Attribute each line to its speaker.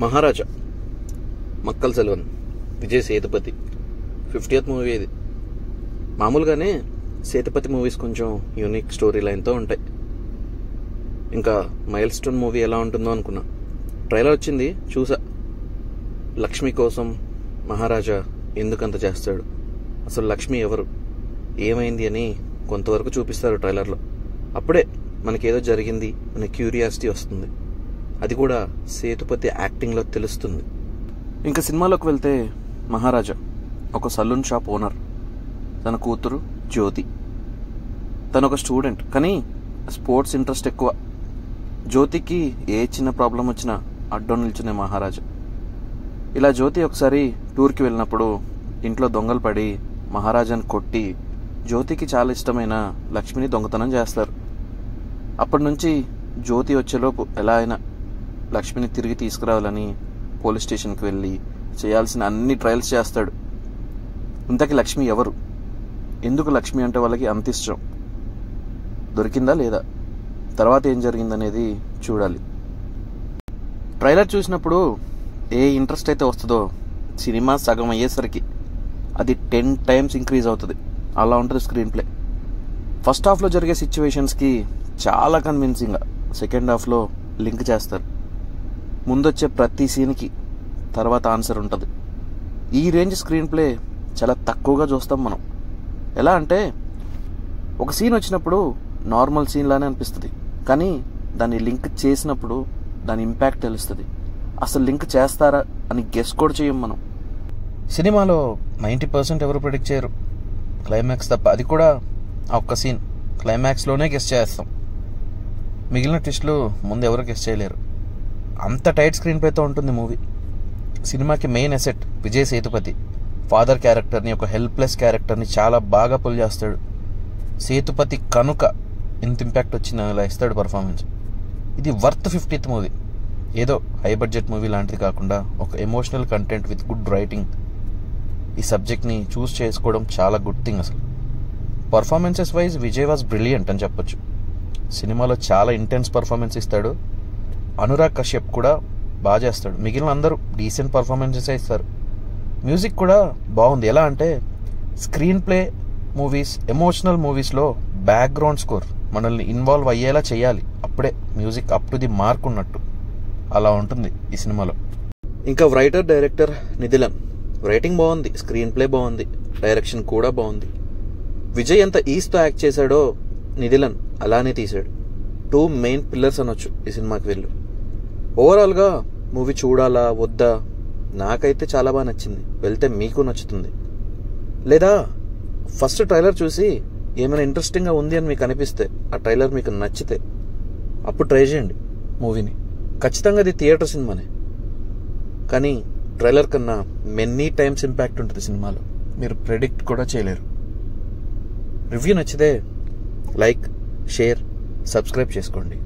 Speaker 1: మహారాజా, Makkal Selvan, Vijay Sethupathi 50th movie ఇది. మామూలుగానే Sethupathi movies కొంచెం యూనిక్ స్టోరీ లైన్తో ఉంటాయి. ఇంకా మైల్ స్టోన్ మూవీ ఎలా ఉంటుందో అనుకున్నా. ట్రైలర్ వచ్చింది, చూసా. లక్ష్మి కోసం మహారాజా ఎందుకంత చేస్తాడు, అసలు లక్ష్మి ఎవరు, ఏమైంది అని కొంతవరకు చూపిస్తారు ట్రైలర్లో. అప్పుడే మనకేదో జరిగింది అనే క్యూరియాసిటీ వస్తుంది. అది కూడా సేతుపతి యాక్టింగ్లో తెలుస్తుంది. ఇంకా సినిమాలోకి వెళ్తే మహారాజా ఒక సలూన్ షాప్ ఓనర్. తన కూతురు జ్యోతి. తను ఒక స్టూడెంట్, కానీ స్పోర్ట్స్ ఇంట్రెస్ట్ ఎక్కువ. జ్యోతికి ఏ చిన్న ప్రాబ్లం వచ్చినా అడ్డం నిల్చునే మహారాజా. ఇలా జ్యోతి ఒకసారి టూర్కి వెళ్ళినప్పుడు ఇంట్లో దొంగలు పడి మహారాజాని కొట్టి జ్యోతికి చాలా ఇష్టమైన లక్ష్మిని దొంగతనం చేస్తారు. అప్పటి నుంచి జ్యోతి వచ్చేలోపు ఎలా అయినా లక్ష్మిని తిరిగి తీసుకురావాలని పోలీస్ స్టేషన్కి వెళ్ళి చేయాల్సిన అన్ని ట్రయల్స్ చేస్తాడు. ఇంతకీ లక్ష్మి ఎవరు, ఎందుకు లక్ష్మి అంటే వాళ్ళకి అంత ఇష్టం, దొరికిందా లేదా, తర్వాత ఏం జరిగిందనేది చూడాలి. ట్రైలర్ చూసినప్పుడు ఏ ఇంట్రెస్ట్ అయితే వస్తుందో సినిమా సగం అయ్యేసరికి అది 10 times ఇంక్రీజ్ అవుతుంది. అలా ఉంటుంది స్క్రీన్ ప్లే. ఫస్ట్ హాఫ్లో జరిగే సిచ్యువేషన్స్కి చాలా కన్విన్సింగ్గా సెకండ్ హాఫ్లో లింక్ చేస్తారు. ముందొచ్చే ప్రతి సీన్కి తర్వాత ఆన్సర్ ఉంటుంది. ఈ రేంజ్ స్క్రీన్ ప్లే చాలా తక్కువగా చూస్తాం మనం. ఎలా అంటే ఒక సీన్ వచ్చినప్పుడు నార్మల్ సీన్ లానే అనిపిస్తుంది, కానీ దాన్ని లింక్ చేసినప్పుడు దాని ఇంపాక్ట్ తెలుస్తుంది. అసలు లింక్ చేస్తారా అని గెస్ కూడా చేయం మనం. సినిమాలో 90% ఎవరు ప్రిడిక్ట్ చేయరు, క్లైమాక్స్ తప్ప. అది కూడా ఆ ఒక్క సీన్ క్లైమాక్స్లోనే గెస్ చేస్తాం. మిగిలిన ట్విస్టులు ముందు ఎవరు గెస్ చేయలేరు. అంత టైట్ స్క్రీన్ ప్లేతో ఉంటుంది మూవీ. సినిమాకి main asset Vijay Sethupathi. Father క్యారెక్టర్ని, ఒక హెల్ప్లెస్ క్యారెక్టర్ని చాలా బాగా పుల్ చేస్తాడు. సేతుపతి కనుక ఇంత ఇంపాక్ట్ వచ్చిన ఇలా ఇస్తాడు పర్ఫార్మెన్స్. ఇది వర్త్ 50th మూవీ. ఏదో హై బడ్జెట్ మూవీ లాంటిది కాకుండా ఒక emotional content with good writing. ఈ సబ్జెక్ట్ని చూస్ చేసుకోవడం చాలా గుడ్ థింగ్. అసలు performances wise Vijay was brilliant అని చెప్పొచ్చు. సినిమాలో చాలా ఇంటెన్స్ పర్ఫార్మెన్స్ ఇస్తాడు. అనురాగ్ కశ్యప్ కూడా బాగా చేస్తాడు. మిగిలిన అందరూ డీసెంట్ పర్ఫార్మెన్సెస్ ఇస్తారు. మ్యూజిక్ కూడా బాగుంది. ఎలా అంటే స్క్రీన్ ప్లే మూవీస్, ఎమోషనల్ మూవీస్లో బ్యాక్గ్రౌండ్ స్కోర్ మనల్ని ఇన్వాల్వ్ అయ్యేలా చేయాలి. అప్పుడే music up to the mark ఉన్నట్టు. అలా ఉంటుంది ఈ సినిమాలో. ఇంకా రైటర్ డైరెక్టర్ నిధిలన్. రైటింగ్ బాగుంది, స్క్రీన్ ప్లే బాగుంది, డైరెక్షన్ కూడా బాగుంది. విజయ్ ఎంత ఈస్తో యాక్ట్ చేశాడో నిధిలన్ అలానే తీశాడు. 2 మెయిన్ పిల్లర్స్ అనొచ్చు ఈ సినిమాకి వెళ్ళు. ఓవరాల్గా మూవీ చూడాలా వద్దా, నాకైతే చాలా బాగా నచ్చింది. వెళ్తే మీకు నచ్చుతుంది. లేదా ఫస్ట్ ట్రైలర్ చూసి ఏమైనా ఇంట్రెస్టింగ్గా ఉంది అని మీకు అనిపిస్తే, ఆ ట్రైలర్ మీకు నచ్చితే అప్పుడు ట్రై చేయండి మూవీని. ఖచ్చితంగా అది థియేటర్ సినిమానే, కానీ ట్రైలర్ కన్నా మెనీ టైమ్స్ ఇంపాక్ట్ ఉంటుంది సినిమాలో. మీరు ప్రెడిక్ట్ కూడా చేయలేరు. రివ్యూ నచ్చితే లైక్, షేర్, సబ్స్క్రైబ్ చేసుకోండి.